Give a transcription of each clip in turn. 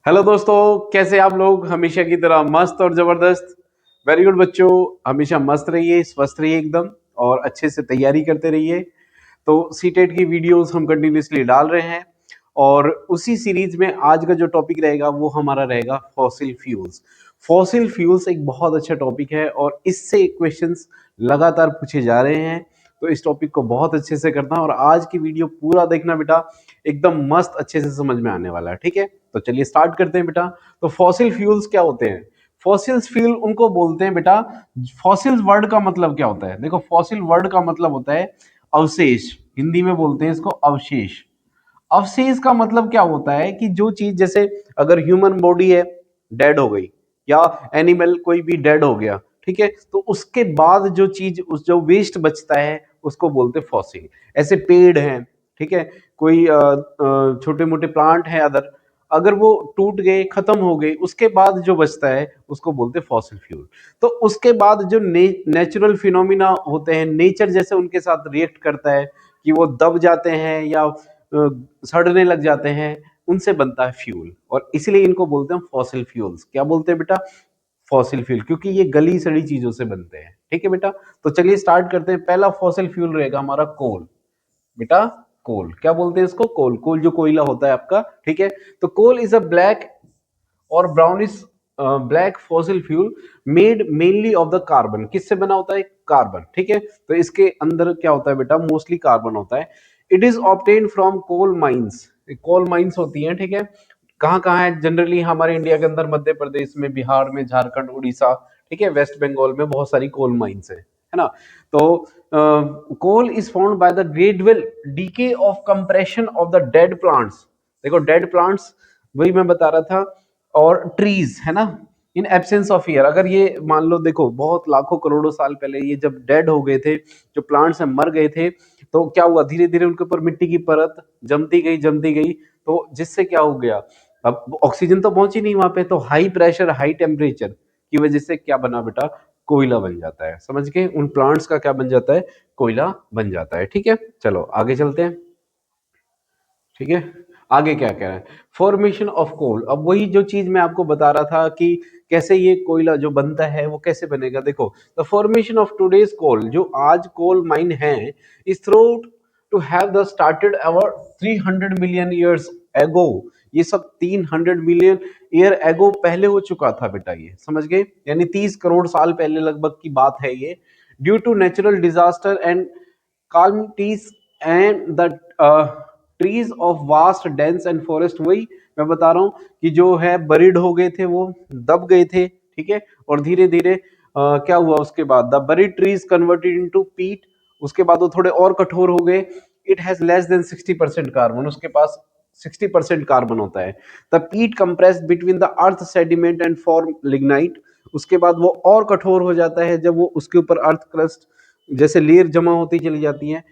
Hello दोस्तों, कैसे आप लोग? हमेशा की तरह मस्त और जबरदस्त। वेरी गुड बच्चों, हमेशा मस्त रहिए, स्वस्थ रहिए एकदम, और अच्छे से तैयारी करते रहिए। तो सीटेट की वीडियोस हम कंटिन्यूसली डाल रहे हैं, और उसी सीरीज में आज का जो टॉपिक रहेगा वो हमारा रहेगा फॉसिल फ्यूल्स। फॉसिल फ्यूल्स एक बहुत अच्छा टॉपिक है और इससे क्वेश्चंस लगातार पूछे जा रहे हैं। तो इस टॉपिक को बहुत अच्छे से करना, और आज की वीडियो पूरा देखना बेटा, एकदम मस्त अच्छे से समझ में आने वाला है। ठीक है, तो चलिए स्टार्ट करते हैं बेटा। तो फॉसिल फ्यूल्स क्या होते हैं? फॉसिल्स फ्यूल उनको बोलते हैं बेटा। फॉसिल्स वर्ड का मतलब क्या होता है? देखो, फॉसिल वर्ड का मतलब होता है अवशेष। हिंदी में बोलते हैं इसको अवशेष। अवशेष का मतलब क्या होता है कि जो चीज, जैसे अगर ह्यूमन बॉडी है, डेड हो गई, या एनिमल कोई भी डेड हो गया, ठीक है, तो उसके बाद जो चीज, उस जो वेस्ट बचता है उसको बोलते हैं फॉसिल। ऐसे पेड़ हैं, ठीक है, कोई छोटे मोटे प्लांट हैं अदर, अगर वो टूट गए, खत्म हो गए, उसके बाद जो बचता है उसको बोलते हैं फॉसिल फ्यूल। तो उसके बाद जो नेचुरल फिनोमिना होते हैं, नेचर जैसे उनके साथ रिएक्ट करता है कि वो दब जाते हैं या सड़ने लग जाते हैं, उनसे बनता है फ्यूल, और इसलिए इनको बोलते हैं फॉसिल फ्यूल्स। क्या बोलते हैं बेटा? फॉसिल फ्यूल, क्योंकि ये गली सड़ी चीजों से बनते हैं। ठीक है बेटा, तो चलिए स्टार्ट करते हैं। पहला फॉसिल फ्यूल रहेगा हमारा कोल। बेटा, कोल क्या बोलते हैं इसको? कोल। कोल जो कोयला होता है आपका, ठीक है। तो कोल इज अ ब्लैक और brownish black fossil fuel made mainly of the carbon. किससे बना होता है? कार्बन। ठीक है, तो इसके अंदर क्या होता है बेटा? मोस्टली कार्बन होता है। It is obtain from coal mines. Coal mines होती हैं, ठीक है। कहाँ है? जनरली हमारे इंडिया के अंदर मध्य प्रदेश में, बिहार में, झारखंड, उड़ीसा, ठीक है, वेस्ट बंगाल में बहुत सारी कोल माइंस है ना। तो coal is found by the gradual decay of compression of the dead plants. देखो, डेड प्लांट्स, वही मैं बता रहा था, और ट्रीज, है ना, इन एब्सेंस ऑफ एयर। अगर ये मान लो, देखो, बहुत लाखों करोड़ों साल पहले ये जब डेड हो गए थे, जो प्लांट्स हैं मर गए थे, तो क्या हुआ? धीरे धीरे उनके ऊपर मिट्टी की परत जमती गई, तो जिससे क्या हो गया? अब ऑक्सीजन तो पहुंची नहीं वहां पे, तो हाई प्रेशर हाई टेम्परेचर की वजह से क्या बना बेटा? कोयला बन जाता है। समझ गए? उन प्लांट्स का क्या बन जाता है? कोयला बन जाता है। ठीक है, चलो आगे चलते हैं। ठीक है, आगे क्या कह रहा है? Formation of coal. अब वही जो चीज मैं आपको बता रहा था कि कैसे ये कोयला जो बनता है वो कैसे बनेगा। देखो, the formation of today's coal, जो आज कोल माइन है, is through to have the started our 300 million years ago. ये सब 300 मिलियन ईयर एगो पहले हो चुका था बेटा, ये समझ गए? यानी 30 करोड़ साल पहले लगभग की बात है ये। Due to natural disaster and calamities and the trees of vast dense and forest. वही मैं बता रहा हूँ कि जो है बरीड हो गए थे, वो दब गए थे, ठीक है, और धीरे धीरे क्या हुआ उसके बाद? The buried trees converted into पीट। उसके बाद वो थोड़े और कठोर हो गए। It has less than 60% carbon, उसके पास 60% कार्बन होता है। द पीट compressed between the earth sediment and form lignite. उसके बाद वो और कठोर हो जाता है जब वो उसके ऊपर अर्थ क्रस्ट जैसे लेयर जमा होती चली जाती है।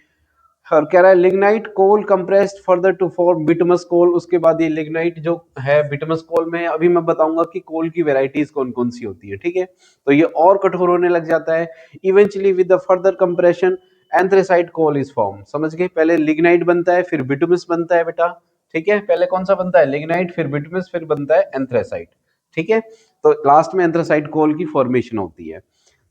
और कह रहा है lignite coal compressed further to form bituminous coal. उसके बाद ये लिग्नाइट जो है बिटमस कोल में, अभी मैं बताऊंगा कि कोल की वेराइटीज कौन कौन सी होती है। ठीक है, तो ये और कठोर होने लग जाता है। Eventually with the further compression anthracite coal is form. समझ गए? पहले लिग्नाइट बनता है, फिर बिटमस बनता है बेटा। ठीक है, पहले कौन सा बनता है? लिग्नाइट, फिर बिटमस, फिर बनता है एंथ्रेसाइट। ठीक है, तो लास्ट में एंथ्रेसाइट कोल की फॉर्मेशन होती है।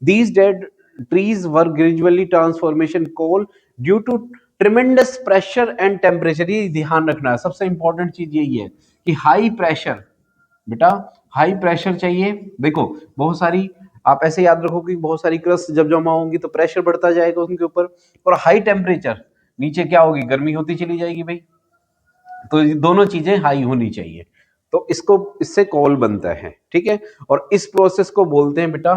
These dead trees were gradually transformation coal due to tremendous pressure and temperature. ये ध्यान रखना है, सबसे इंपॉर्टेंट चीज यही है कि हाई प्रेशर, बेटा, हाई प्रेशर चाहिए। देखो, बहुत सारी, आप ऐसे याद रखो कि बहुत सारी क्रस्ट जब जमा होंगी तो प्रेशर बढ़ता जाएगा उनके ऊपर, और हाई टेम्परेचर, नीचे क्या होगी? गर्मी होती चली जाएगी भाई। तो ये दोनों चीजें हाई होनी चाहिए, तो इसको, इससे कॉल बनता है। ठीक है, और इस प्रोसेस को बोलते हैं बेटा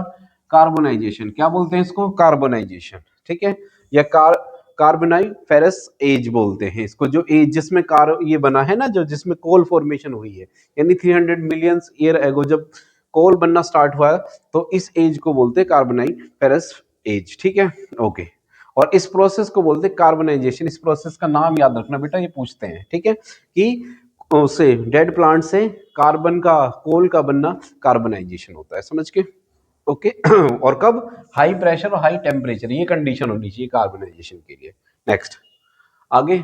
कार्बोनाइजेशन। क्या बोलते हैं इसको? कार्बोनाइजेशन। ठीक है, या कार्बोनाइल फेरस एज बोलते हैं इसको, जो एज जिसमें कार ये बना है ना, जो जिसमें कोल फॉर्मेशन हुई है, यानी 300 मिलियन ईयर एगो जब कोल बनना स्टार्ट हुआ, तो इस एज को बोलते हैं कार्बोनाइल फेरस एज। ठीक है, ओके। और इस प्रोसेस को बोलते हैं कार्बनाइजेशन। इस प्रोसेस का नाम याद रखना बेटा, ये पूछते हैं। ठीक है, कि उससे डेड प्लांट से कार्बन का, कोल का बनना कार्बनाइजेशन होता है। समझ के? ओके। और कब? हाई प्रेशर और हाई टेम्परेचर, ये कंडीशन होनी चाहिए कार्बनाइजेशन के लिए। नेक्स्ट, आगे।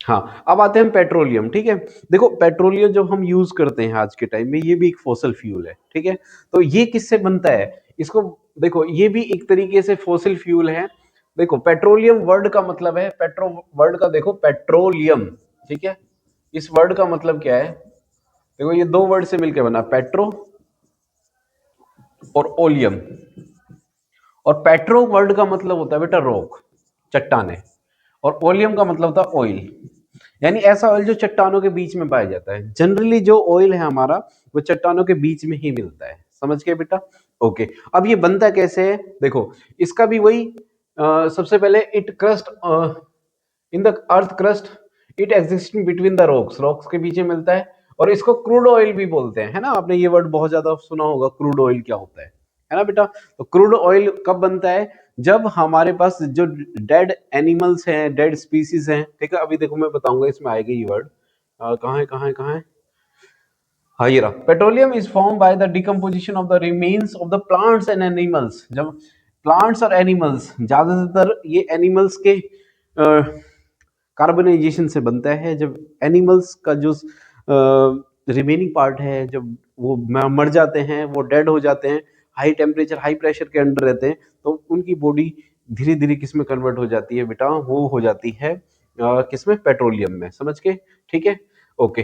हाँ, अब आते हैं हम पेट्रोलियम, ठीक है। देखो पेट्रोलियम जब हम यूज करते हैं आज के टाइम में, ये भी एक फॉसिल फ्यूल है, ठीक है। तो ये किससे बनता है, इसको देखो, ये भी एक तरीके से फॉसिल फ्यूल है। देखो पेट्रोलियम वर्ड का मतलब है, पेट्रो वर्ड का देखो पेट्रोलियम, ठीक है। इस वर्ड का मतलब क्या है, देखो ये दो वर्ड से मिलकर बना, पेट्रो और ओलियम। और पेट्रो वर्ड का मतलब होता है बेटा रॉक, चट्टाने। और ओलियम का मतलब होता है ऑयल, यानी ऐसा ऑयल जो चट्टानों के बीच में पाया जाता है। जनरली जो ऑयल है हमारा, वो चट्टानों के बीच में ही मिलता है, समझ गए बेटा। ओके, अब ये बनता कैसे है, देखो इसका भी वही, सबसे पहले it crust in the earth crust, it existing between the rocks, rocks के बीच में मिलता है। और इसको क्रूड ऑयल भी बोलते हैं, है ना, आपने ये वर्ड बहुत ज्यादा सुना होगा, क्रूड ऑयल क्या होता है ना बेटा। तो क्रूड ऑयल कब बनता है, जब हमारे पास जो डेड एनिमल्स हैं, डेड स्पीसीज हैं, ठीक है। अभी देखो मैं बताऊंगा, इसमें आएगा ये वर्ड, कहाँ है कहाँ है कहाँ है, हाँ ये रहा। Petroleum is form by the decomposition of the remains of the plants and animals. जब प्लांट्स और एनिमल्स, ज्यादातर ये एनिमल्स के कार्बनाइजेशन से बनता है। जब एनिमल्स का जो रिमेनिंग पार्ट है, जब वो मर जाते हैं, वो डेड हो जाते हैं, हाई टेम्परेचर हाई प्रेशर के अंडर रहते हैं, तो उनकी बॉडी धीरे धीरे किस में कन्वर्ट हो जाती है बेटा, वो हो जाती है किसमें, पेट्रोलियम में, समझ के, ठीक है। ओके,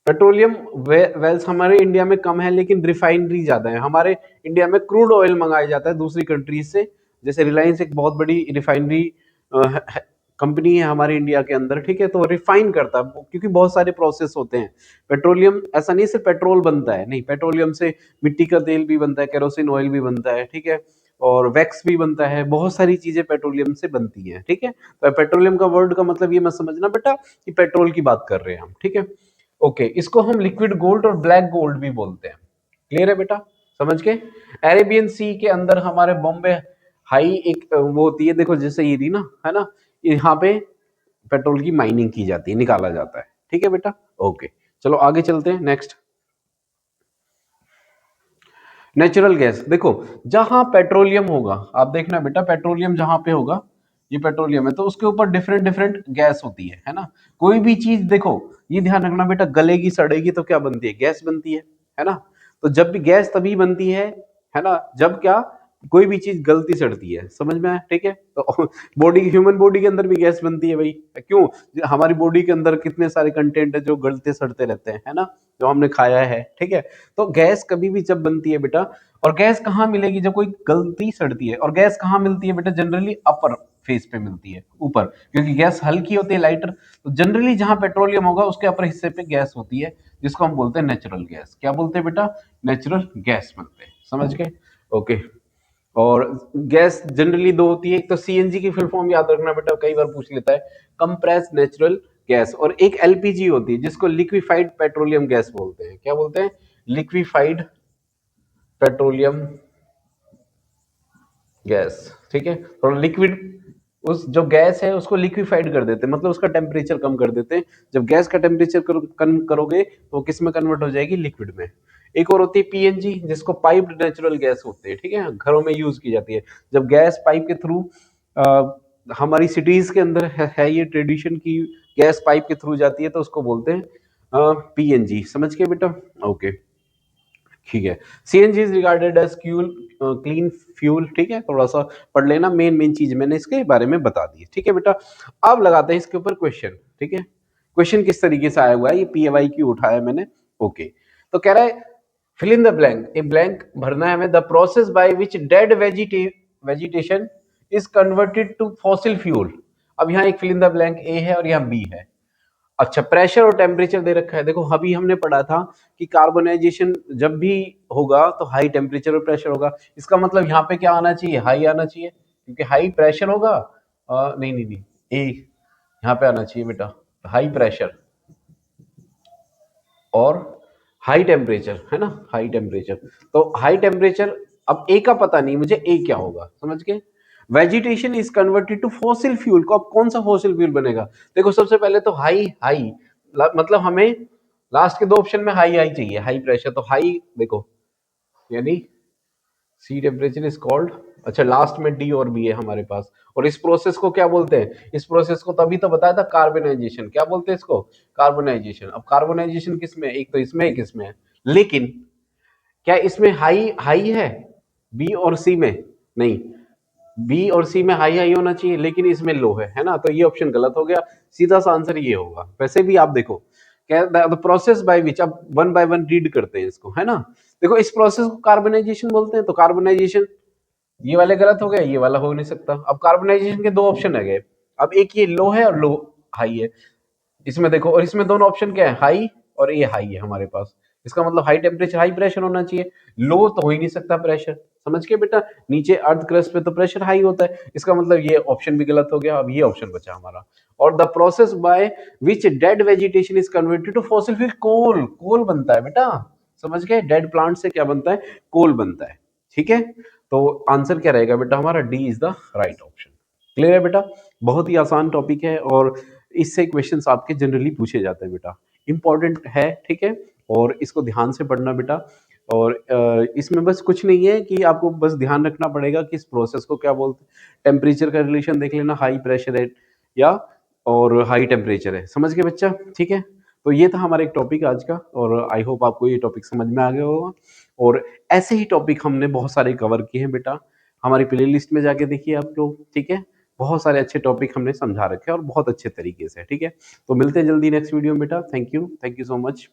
पेट्रोलियम वेल्स हमारे इंडिया में कम है, लेकिन रिफाइनरी ज्यादा है। हमारे इंडिया में क्रूड ऑयल मंगाया जाता है दूसरी कंट्रीज से, जैसे रिलायंस एक बहुत बड़ी रिफाइनरी कंपनी है हमारे इंडिया के अंदर, ठीक है। तो रिफाइन करता है, क्योंकि बहुत सारे प्रोसेस होते हैं। पेट्रोलियम ऐसा नहीं सिर्फ पेट्रोल बनता है, नहीं, पेट्रोलियम से मिट्टी का तेल भी बनता है, केरोसिन ऑयल भी बनता है, ठीक है। और वैक्स भी बनता है, बहुत सारी चीजें पेट्रोलियम से बनती हैं, ठीक है। तो पेट्रोलियम का वर्ड का मतलब ये मत समझना बेटा कि पेट्रोल की बात कर रहे हैं हम, ठीक है। ओके, इसको हम लिक्विड गोल्ड और ब्लैक गोल्ड भी बोलते हैं, क्लियर है बेटा, समझ के। अरेबियन सी के अंदर हमारे बॉम्बे हाई एक वो होती है, देखो जैसे ये थी ना, है ना, यहाँ पे पेट्रोल की माइनिंग की जाती है, निकाला जाता है, ठीक है बेटा। ओके, चलो आगे चलते हैं, नेक्स्ट। नेचुरल गैस, देखो जहां पेट्रोलियम होगा, आप देखना बेटा, पेट्रोलियम जहां पे होगा, ये पेट्रोलियम है, तो उसके ऊपर डिफरेंट डिफरेंट गैस होती है ना। कोई भी चीज देखो, ये ध्यान रखना बेटा, गलेगी सड़ेगी तो क्या बनती है, गैस बनती है ना। तो जब भी गैस तभी बनती है ना, जब क्या, कोई भी चीज गलती सड़ती है, समझ में आया, ठीक है। तो बॉडी, ह्यूमन बॉडी के अंदर भी गैस बनती है भाई, क्यों, हमारी बॉडी के अंदर कितने सारे कंटेंट है जो गलते सड़ते रहते हैं, है ना, जो हमने खाया है, ठीक है। तो गैस कभी भी जब बनती है बेटा, और गैस कहाँ मिलेगी, जब कोई गलती सड़ती है। और गैस कहाँ मिलती है बेटा, जनरली अपर फेस पे मिलती है, ऊपर, क्योंकि गैस हल्की होती है, लाइटर। तो जनरली जहां पेट्रोलियम होगा उसके अपर हिस्से पे गैस होती है, जिसको हम बोलते हैं नेचुरल गैस। क्या बोलते हैं बेटा, नेचुरल गैस बनते हैं, समझ गए। ओके, और गैस जनरली दो होती है, एक तो सीएनजी की फुल फॉर्म याद रखना बेटा, कई बार पूछ लेता है, कंप्रेस नेचुरल गैस। और एक एलपीजी होती है, जिसको लिक्विफाइड पेट्रोलियम गैस बोलते हैं। क्या बोलते हैं, लिक्विफाइड पेट्रोलियम गैस, ठीक है। और लिक्विड, उस जो गैस है उसको लिक्विफाइड कर देते हैं, मतलब उसका टेम्परेचर कम कर देते हैं। जब गैस का टेम्परेचर कम करोगे तो किस में कन्वर्ट हो जाएगी, लिक्विड में। एक और होती है पीएनजी, जिसको पाइप्ड नेचुरल गैस होती है, ठीक है, घरों में यूज की जाती है। जब गैस पाइप के थ्रू, हमारी सिटीज के अंदर है ये ट्रेडिशन की, गैस पाइप के थ्रू जाती है, तो उसको बोलते हैं पीएनजी, समझ के बेटा। ओके, ठीक है। CNG is regarded as fuel, clean fuel, ठीक है। थोड़ा सा पढ़ लेना, मेन मेन चीज मैंने इसके बारे में बता दी है, ठीक है बेटा। अब लगाते हैं इसके ऊपर क्वेश्चन, ठीक है। क्वेश्चन किस तरीके से आया हुआ है, ये पीएवाई क्यू उठाया मैंने। ओके, तो कह रहा है fill in the blank, a blank भरना है हमें, the process by which dead vegetation is converted to fossil fuel. अब यहाँ एक fill in the blank A है और यहाँ बी है। अच्छा, प्रेशर और टेम्परेचर दे रखा है, देखो अभी हमने पढ़ा था कि कार्बोनाइजेशन जब भी होगा तो हाई टेम्परेचर और प्रेशर होगा। इसका मतलब यहाँ पे क्या आना चाहिए, हाई आना चाहिए, क्योंकि हाई प्रेशर होगा। नहीं नहीं नहीं, ए यहाँ पे आना चाहिए बेटा, हाई प्रेशर और हाई टेम्परेचर, है ना, हाई टेम्परेचर। तो हाई टेम्परेचर, अब ए का पता नहीं मुझे, ए क्या होगा, समझ के। Vegetation is converted to fossil fuel, को अब कौन सा फॉसिल फ्यूल बनेगा। देखो सबसे पहले तो हाई हाई, मतलब हमें लास्ट के दो ऑप्शन में हाई हाई चाहिए, हाई प्रेशर, तो हाई देखो, यानी सी टेम्परेचर इज कॉल्ड अच्छा, लास्ट में डी और बी है हमारे पास। और इस प्रोसेस को क्या बोलते हैं? इस प्रोसेस को तभी तो बताया था कार्बोनाइजेशन। क्या बोलते हैं इसको? कार्बोनाइजेशन। अब कार्बोनाइजेशन किस में है? एक तो इसमें, एक इसमें है। लेकिन क्या इसमें हाई हाई है बी और सी में? नहीं, बी और सी में हाई हाई होना चाहिए, लेकिन इसमें लो है ना? तो ये ऑप्शन गलत हो गया। सीधा सा आंसर ये होगा। वैसे भी आप देखो, क्या द प्रोसेस बाय विच, अब वन बाय वन रीड करते हैं इसको, है ना? देखो, इस प्रोसेस को कार्बोनाइजेशन बोलते हैं। तो कार्बोनाइजेशन ये वाले गलत हो गए, ये वाला हो नहीं सकता। अब कार्बोनाइजेशन के दो ऑप्शन है गए। अब एक ये लो है और लो हाई है इसमें, देखो। और इसमें दोनों ऑप्शन क्या है? हाई और ये हाई है हमारे पास। इसका मतलब हाई टेम्परेचर हाई प्रेशर होना चाहिए। लो तो हो ही नहीं सकता प्रेशर, समझ के बेटा? नीचे अर्थ क्रस्ट पे तो प्रेशर हाई होता है। इसका मतलब ये ऑप्शन भी गलत हो गया। अब ये ऑप्शन बचा हमारा। और the process by which dead vegetation is converted to fossil fuel, coal. Coal बनता है बेटा, समझ गए? डेड प्लांट से क्या बनता है? कोल बनता है। ठीक है, तो आंसर क्या रहेगा बेटा हमारा? D is the right option. Clear है बेटा? बहुत ही आसान टॉपिक है और इससे क्वेश्चंस आपके जनरली पूछे जाते हैं बेटा। इंपॉर्टेंट है, ठीक है? और इसको ध्यान से पढ़ना बेटा। और इसमें बस कुछ नहीं है कि आपको बस ध्यान रखना पड़ेगा कि इस प्रोसेस को क्या बोलते हैं। टेम्परेचर का रिलेशन देख लेना, हाई प्रेशर है या और हाई टेम्परेचर है, समझ गए बच्चा? ठीक है, तो ये था हमारा एक टॉपिक आज का, और आई होप आपको ये टॉपिक समझ में आ गया होगा। और ऐसे ही टॉपिक हमने बहुत सारे कवर किए हैं बेटा। हमारी प्ले लिस्ट में जाके देखिए आप लोग, ठीक है? बहुत सारे अच्छे टॉपिक हमने समझा रखे हैं और बहुत अच्छे तरीके से, ठीक है? तो मिलते हैं जल्दी नेक्स्ट वीडियो में बेटा। Thank you so much.